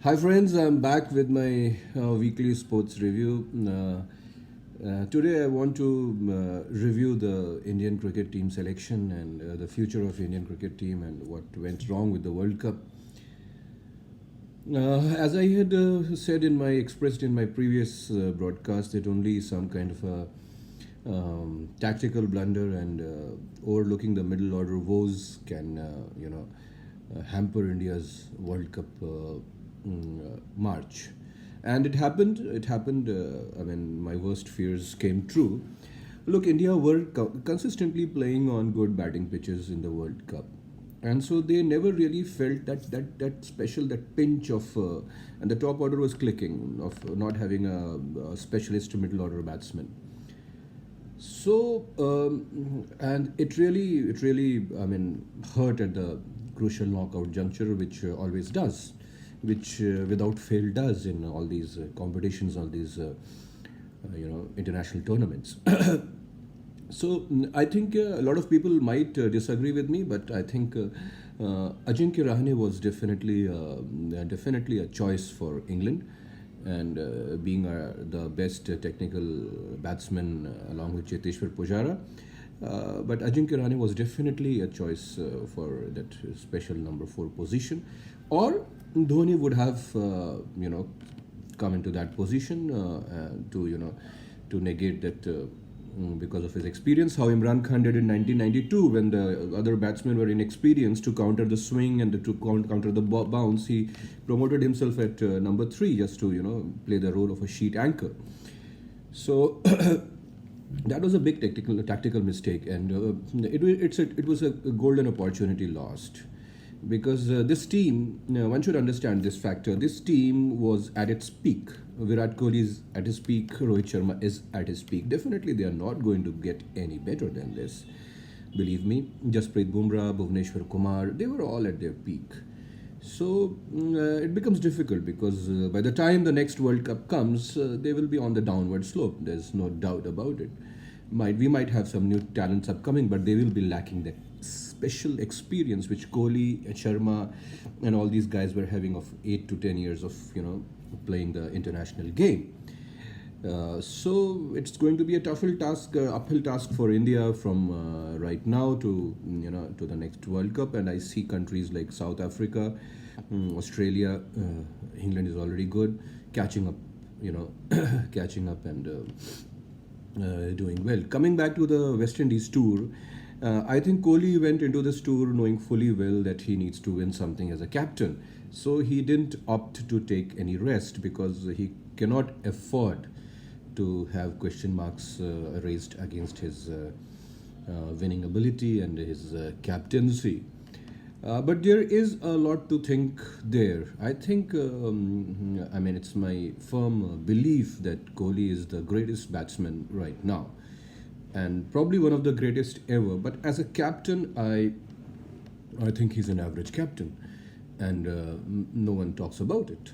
Hi friends, I'm back with my weekly sports review. Today I want to review the Indian cricket team selection and the future of Indian cricket team and what went wrong with the World Cup. As I had said in my expressed in my previous broadcast, that only some kind of a tactical blunder and overlooking the middle order woes can hamper India's World Cup march. And it happened. It happened. I mean, my worst fears came true. Look, India were consistently playing on good batting pitches in the World Cup, and so they never really felt that special, that pinch of, and the top order was clicking of not having a specialist middle order batsman. So, and it really, I mean, hurt at the crucial knockout juncture, which always does, which without fail does in all these competitions, all these, international tournaments. So I think a lot of people might disagree with me, but I think Ajinkya Rahane was definitely a choice for England, and being the best technical batsman along with Cheteshwar Pujara. But Ajinkya Rahane was definitely a choice for that special number four position, or Dhoni would have come into that position to to negate that. Because of his experience, how Imran Khan did in 1992 when the other batsmen were inexperienced to counter the swing and to counter the bounce. He promoted himself at number three just to play the role of a sheet anchor. So that was a big tactical mistake, and it was a golden opportunity lost because this team, one should understand this factor. This team was at its peak. Virat Kohli is at his peak. Rohit Sharma is at his peak. Definitely, they are not going to get any better than this. Believe me, Jasprit Bumrah, Bhuvneshwar Kumar, they were all at their peak. So it becomes difficult because by the time the next World Cup comes, they will be on the downward slope. There's no doubt about it. We might have some new talents upcoming, but they will be lacking that special experience which Kohli, Sharma, and all these guys were having of 8 to 10 years of playing the international game. So it's going to be a uphill task for India from right now to to the next World Cup. And I see countries like South Africa, Australia, England is already good, catching up, catching up and doing well. Coming back to the West Indies tour, I think Kohli went into this tour knowing fully well that he needs to win something as a captain. So he didn't opt to take any rest because he cannot afford to have question marks raised against his winning ability and his captaincy. But there is a lot to think there. I think, I mean, it's my firm belief that Kohli is the greatest batsman right now and probably one of the greatest ever. But as a captain, I think he's an average captain, and no one talks about it.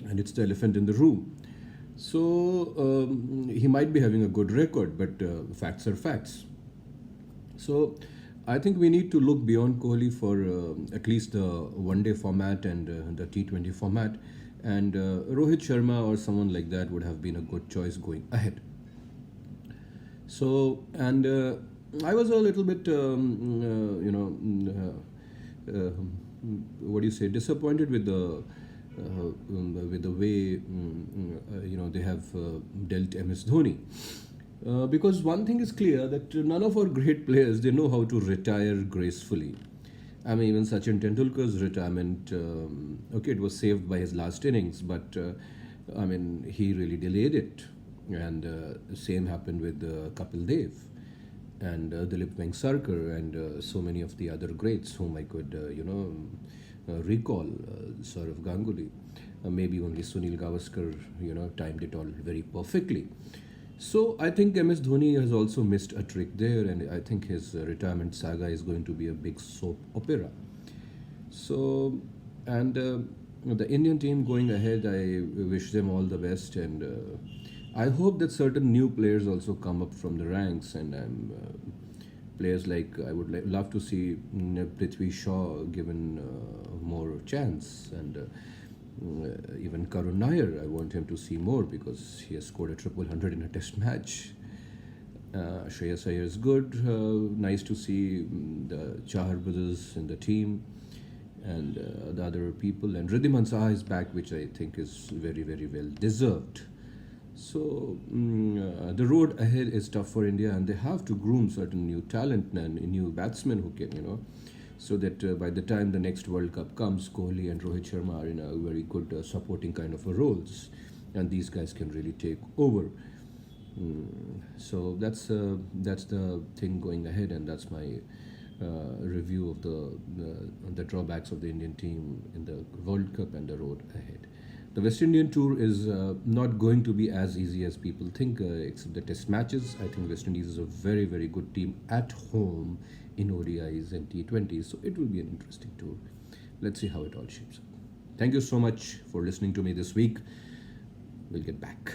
And it's the elephant in the room. So he might be having a good record, but facts are facts. So I think we need to look beyond Kohli for at least the one day format and the T20 format. And Rohit Sharma or someone like that would have been a good choice going ahead. So, and I was a little bit, what do you say, disappointed with the way they have dealt MS Dhoni. Because one thing is clear that none of our great players they know how to retire gracefully. I mean, even Sachin Tendulkar's retirement, okay, it was saved by his last innings, but I mean, he really delayed it. And same happened with Kapil Dev and Dilip Vengsarkar and so many of the other greats whom I could, recall. Saurav Ganguly, maybe only Sunil Gavaskar, timed it all very perfectly. So I think MS Dhoni has also missed a trick there, and I think his retirement saga is going to be a big soap opera. So, and the Indian team going ahead, I wish them all the best, and I hope that certain new players also come up from the ranks, and players like I would love to see Prithvi Shaw given more chance, and Even Karun Nair, I want him to see more because he has scored a triple hundred in a test match. Shreyas Iyer is good. Nice to see the Chahar brothers in the team and the other people. And Riddhiman Saha is back, which I think is very, very well deserved. So the road ahead is tough for India, and they have to groom certain new talent and new batsmen who can, so that by the time the next World Cup comes, Kohli and Rohit Sharma are in a very good supporting kind of a roles, and these guys can really take over. So that's the thing going ahead, and that's my review of the drawbacks of the Indian team in the World Cup and the road ahead. The West Indian tour is not going to be as easy as people think, except the test matches. I think West Indies is a very, very good team at home in ODIs and T20s, so it will be an interesting tour. Let's see how it all shapes up. Thank you so much for listening to me this week. We'll get back.